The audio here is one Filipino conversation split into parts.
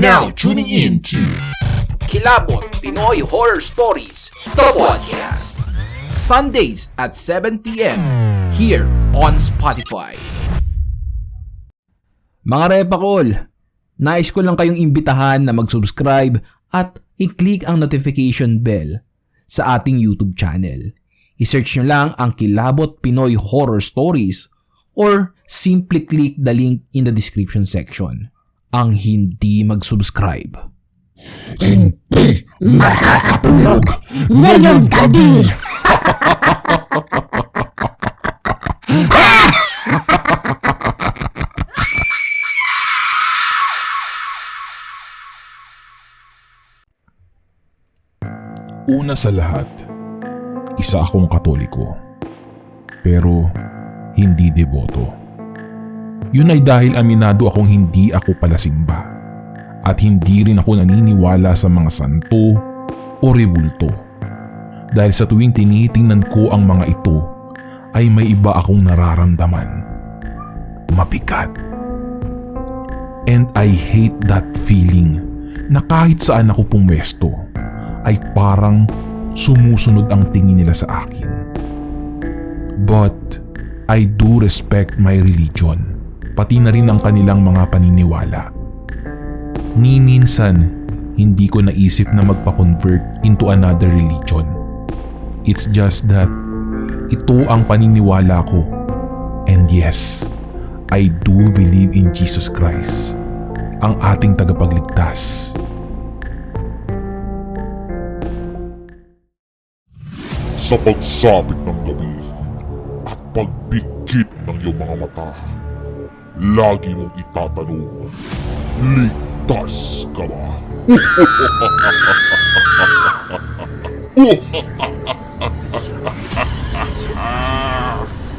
now tuning in to Kilabot Pinoy Horror Stories, the podcast. Sundays at 7 p.m. here on Spotify. Mga repakol, nais ko lang kayong imbitahan na mag-subscribe at i-click ang notification bell sa ating YouTube channel. I-search nyo lang ang Kilabot Pinoy Horror Stories or simply click the link in the description section. Ang hindi mag-subscribe, Hindi makakatulog ngayong gabi. Una sa lahat, isa akong Katoliko. Pero hindi deboto. Yun ay dahil aminado akong hindi ako palasimba at hindi rin ako naniniwala sa mga santo o rebulto. Dahil sa tuwing tinitingnan ko ang mga ito ay may iba akong nararamdaman. Mabigat. And I hate that feeling na kahit saan ako pumwesto ay parang sumusunod ang tingin nila sa akin. But I do respect my religion, pati na rin ang kanilang mga paniniwala. Ni minsan, hindi ko naisip na magpa-convert into another religion. It's just that ito ang paniniwala ko. And yes, I do believe in Jesus Christ, ang ating tagapagligtas. Sa pagsapit ng gabi at pagbigkit ng iyong mga mata, lagi mong itatanong, ligtas ka ba?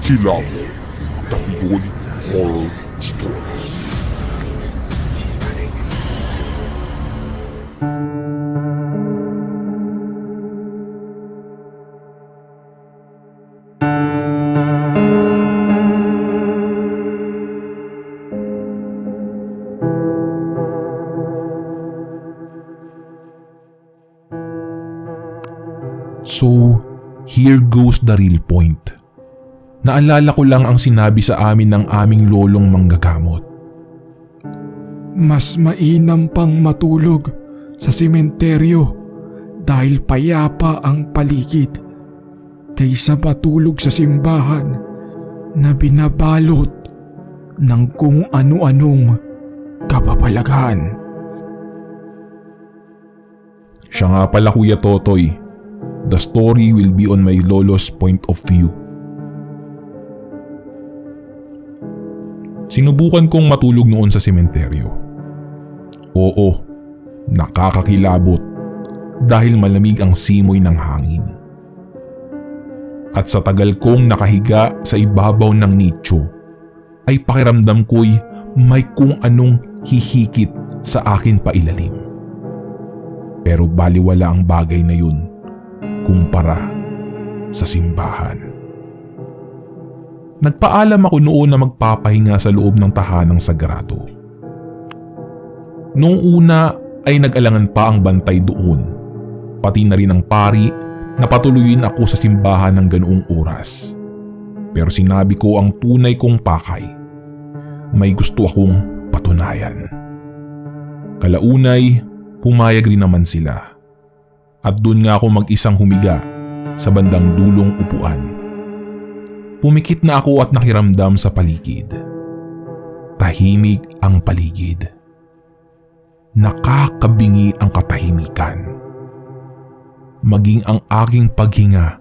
Kilabot, the Pinoy Horror Stories. So, here goes the real point. Naalala ko lang ang sinabi sa amin ng aming lolong manggagamot. Mas mainam pang matulog sa sementeryo dahil payapa ang paligid kaysa matulog sa simbahan na binabalot ng kung ano-anong kapapalaghan. Siya nga pala, Kuya Totoy. The story will be on my lolo's point of view. Sinubukan kong matulog noon sa sementeryo. Oo, nakakakilabot dahil malamig ang simoy ng hangin. At sa tagal kong nakahiga sa ibabaw ng nicho, ay pakiramdam ko'y may kung anong hihikit sa akin pailalim. Pero baliwala ang bagay na yun kumpara sa simbahan. Nagpaalam ako noon na magpapahinga sa loob ng tahanang sagrado. Noong una ay nag-alangan pa ang bantay doon, pati na rin ang pari na patuloyin ako sa simbahan ng ganoong oras. Pero sinabi ko ang tunay kong pakay. May gusto akong patunayan. Kalaunay, pumayag rin naman sila. At doon nga ako mag-isang humiga sa bandang dulong upuan. Pumikit na ako at nakiramdam sa paligid. Tahimik ang paligid. Nakakabingi ang katahimikan. Maging ang aking paghinga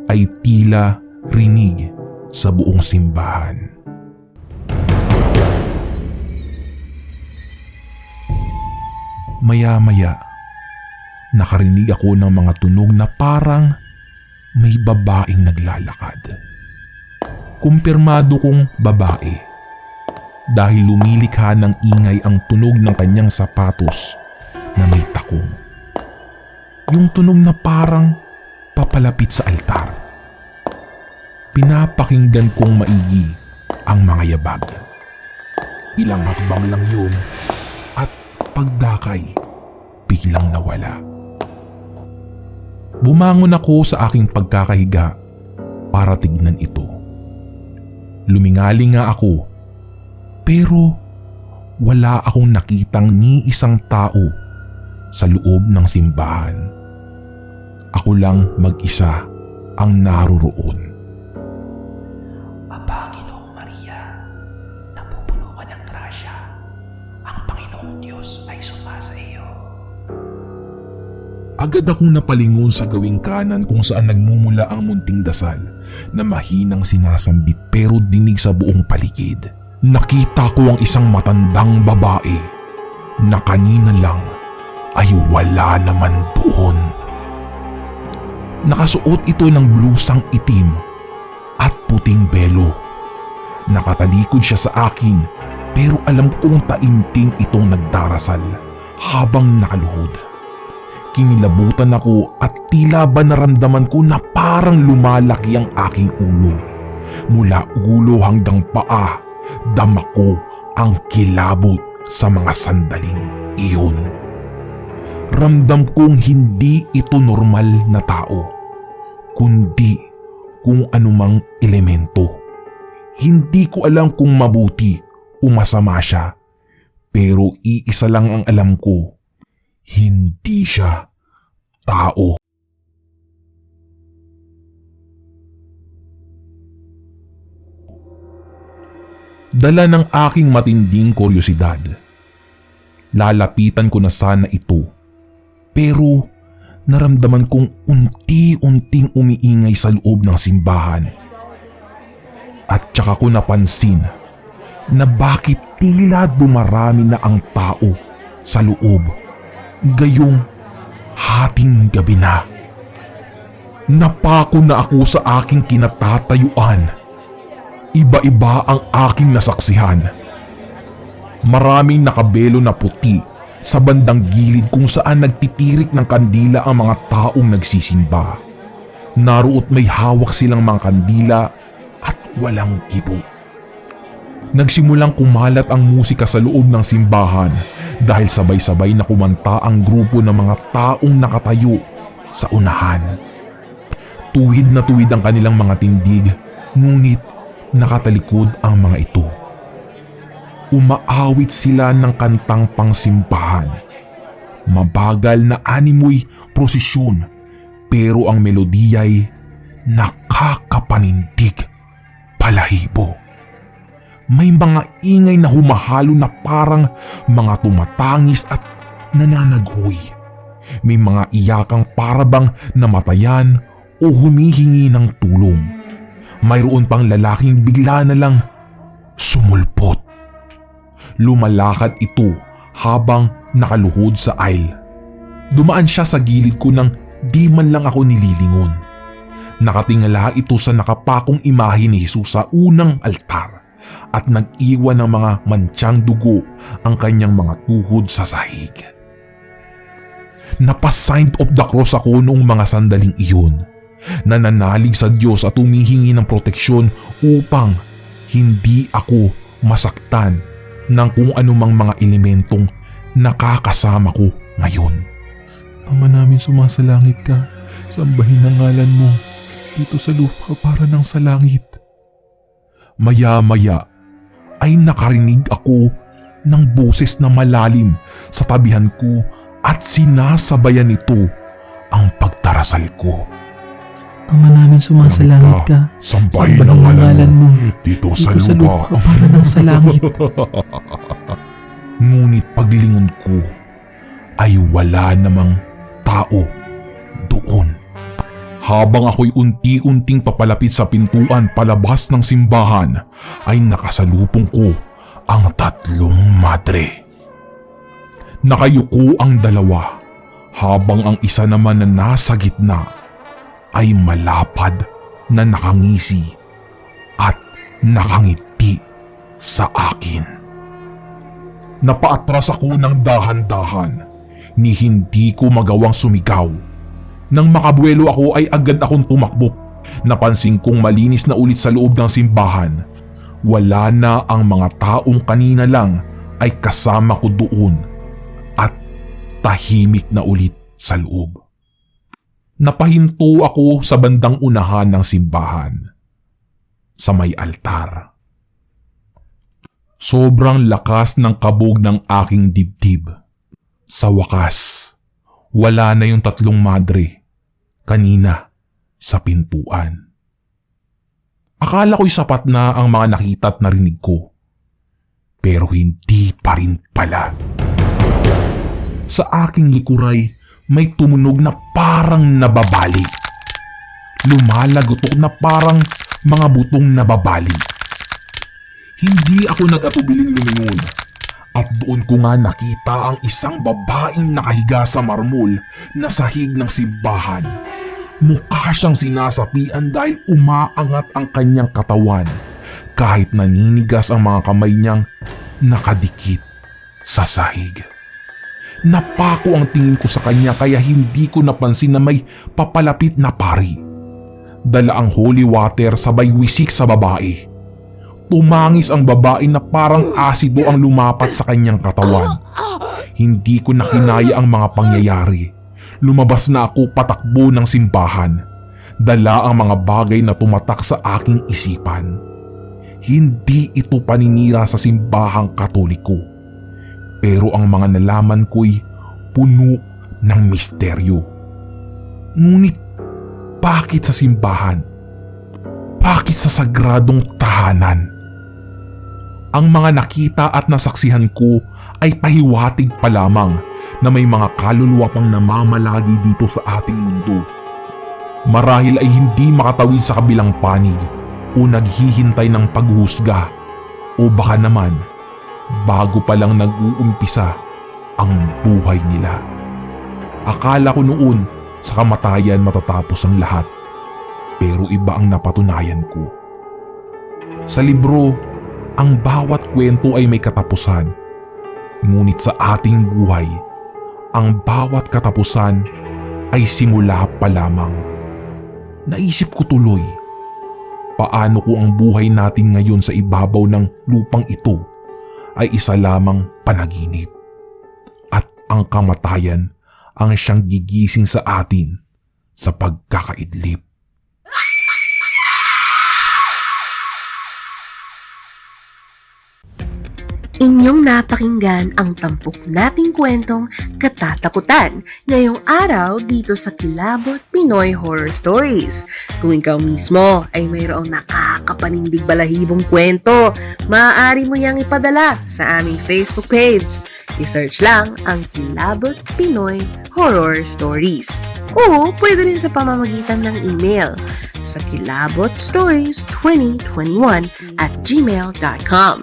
ay tila rinig sa buong simbahan. Maya-maya, nakarinig ako ng mga tunog na parang may babaeng naglalakad. Kumpirmado kong babae dahil lumilikha ng ingay ang tunog ng kanyang sapatos na may takong. Yung tunog na parang papalapit sa altar. Pinapakinggan kong maigi ang mga yabag. Ilang hakbang lang yun at pagdakay, biglang nawala. Bumangon ako sa aking pagkakahiga para tignan ito. Lumingali nga ako, pero wala akong nakitang ni isang tao sa loob ng simbahan. Ako lang mag-isa ang naroroon. Aba, Ginoong Maria, napupuno ka ng grasya. Ang Panginoong Diyos ay sumasa iyo. Agad akong napalingon sa gawing kanan kung saan nagmumula ang munting dasal na mahinang sinasambit pero dinig sa buong paligid. Nakita ko ang isang matandang babae na kanina lang ay wala naman doon. Nakasuot ito ng blusang itim at puting belo. Nakatalikod siya sa akin pero alam kong taimtim itong nagdarasal habang nakaluhod. Kinilabutan ako at tila ba naramdaman ko na parang lumalaki ang aking ulo. Mula ulo hanggang paa, dama ko ang kilabot sa mga sandaling iyon. Ramdam kong hindi ito normal na tao, kundi kung anumang elemento. Hindi ko alam kung mabuti o masama siya, pero iisa lang ang alam ko. Hindi siya tao. Dala ng aking matinding kuryosidad, lalapitan ko na sana ito, pero naramdaman kong unti-unting umiingay sa loob ng simbahan. At tsaka ko napansin na bakit tila dumarami na ang tao sa loob. Gayong hating gabi na. Napako na ako sa aking kinatatayuan. Iba-iba ang aking nasaksihan. Maraming nakabelo na puti sa bandang gilid kung saan nagtitirik ng kandila ang mga taong nagsisimba. Naroot may hawak silang mga kandila at walang kibo. Nagsimulang kumalat ang musika sa loob ng simbahan dahil sabay-sabay na kumanta ang grupo ng mga taong nakatayo sa unahan. Tuwid na tuwid ang kanilang mga tindig, ngunit nakatalikod ang mga ito. Umaawit sila ng kantang pangsimbahan. Mabagal na animoy prosesyon, pero ang melodiya'y nakakapanindig palahibo. May mga ingay na humahalo na parang mga tumatangis at nananaghoy. May mga iyakang parabang namatayan o humihingi ng tulong. Mayroon pang lalaking bigla na lang sumulpot. Lumalakad ito habang nakaluhod sa aisle. Dumaan siya sa gilid ko nang di man lang ako nililingon. Nakatingala ito sa nakapakong imahe ni Jesus sa unang altar at nag-iwan ng mga mantsang dugo ang kanyang mga tuhod sa sahig. Napa-sign of the cross ako noong mga sandaling iyon. Nananalig sa Diyos at humihingi ng proteksyon upang hindi ako masaktan ng kung anumang mga elementong nakakasama ko ngayon. Ama namin sumasalangit ka, sambahin ang ngalan mo dito sa lupa para nang sa langit. Maya-maya ay nakarinig ako ng boses na malalim sa tabihan ko at sinasabayan nito ang pagdarasal ko. Ama namin sumasalangit ka, sambahin ang ngalan mo dito sa lupa para nang sa langit. Ngunit paglingon ko ay wala namang tao doon. Habang ako'y unti-unting papalapit sa pintuan palabas ng simbahan, ay nakasalubong ko ang tatlong madre. Nakayuko ang dalawa, habang ang isa naman na nasa gitna ay malapad na nakangisi at nakangiti sa akin. Napaatras ako ng dahan-dahan, ni hindi ko magawang sumigaw. Nang makabuelo ako ay agad akong tumakbo. Napansin kong malinis na ulit sa loob ng simbahan. Wala na ang mga taong kanina lang ay kasama ko doon. tahimik na ulit sa loob. Napahinto ako sa bandang unahan ng simbahan, sa may altar. Sobrang lakas ng kabog ng aking dibdib. Sa wakas, wala na yung tatlong madre kanina sa pintuan. Akala ko'y sapat na ang mga nakita at narinig ko. Pero hindi pa rin pala. Sa aking likuray, may tumunog na parang nababali. Lumalagotok na parang mga butong nababali. Hindi ako nag-atubiling lumingon. At doon ko nga nakita ang isang babaeng nakahiga sa marmol na sahig ng simbahan. Mukha siyang sinasapian dahil umaangat ang kanyang katawan kahit naninigas ang mga kamay niyang nakadikit sa sahig. Napako ang tingin ko sa kanya kaya hindi ko napansin na may papalapit na pari. Dala ang holy water sabay wisik sa babae. Tumangis ang babae na parang asido ang lumapat sa kanyang katawan. Hindi ko nakinaya ang mga pangyayari. Lumabas na ako patakbo ng simbahan. Dala ang mga bagay na tumatak sa aking isipan. Hindi ito paninira sa simbahang Katoliko. Pero ang mga nalaman ko'y puno ng misteryo. Ngunit bakit sa simbahan? Bakit sa sagradong tahanan? Ang mga nakita at nasaksihan ko ay pahiwatig pa lamang na may mga kaluluwa pang namamalagi dito sa ating mundo. Marahil ay hindi makatawid sa kabilang panig o naghihintay ng paghuhusga o baka naman bago pa lang nag-uumpisa ang buhay nila. Akala ko noon sa kamatayan matatapos ang lahat, pero iba ang napatunayan ko. Sa libro, ang bawat kwento ay may katapusan. Ngunit sa ating buhay, ang bawat katapusan ay simula pa lamang. Naisip ko tuloy, paano kung ang buhay natin ngayon sa ibabaw ng lupang ito ay isa lamang panaginip at ang kamatayan ang siyang gigising sa atin sa pagkakaidlip. Inyong napakinggan ang tampok nating kwentong katatakutan ngayong araw dito sa Kilabot Pinoy Horror Stories. Kung ikaw mismo ay mayroong nakakapanindig balahibong kwento, maaari mo yang ipadala sa aming Facebook page. I-search lang ang Kilabot Pinoy Horror Stories. O pwede rin sa pamamagitan ng email sa kilabotstories2021@gmail.com.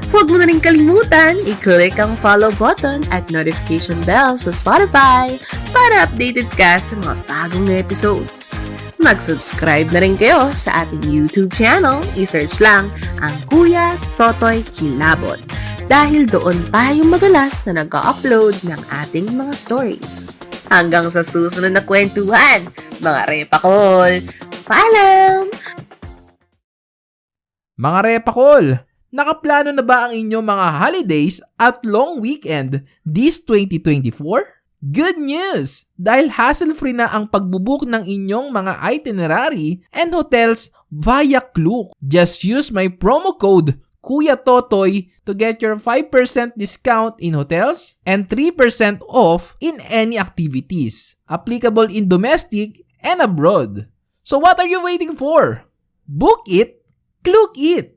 Huwag mo na rin kalimutan i-click ang follow button at notification bell sa Spotify para updated ka sa mga bagong episodes. Mag-subscribe na rin kayo sa ating YouTube channel. I-search lang ang Kuya Totoy Kilabot dahil doon tayo madalas na nag-upload ng ating mga stories. Hanggang sa susunod na kwentuhan, mga repakol! Paalam! Mga repakol, nakaplano na ba ang inyong mga holidays at long weekend this 2024? Good news! Dahil hassle-free na ang pagbubook ng inyong mga itinerary and hotels via Klook. Just use my promo code Kuya Totoy to get your 5% discount in hotels and 3% off in any activities. Applicable in domestic and abroad. So what are you waiting for? Book it, Klook it!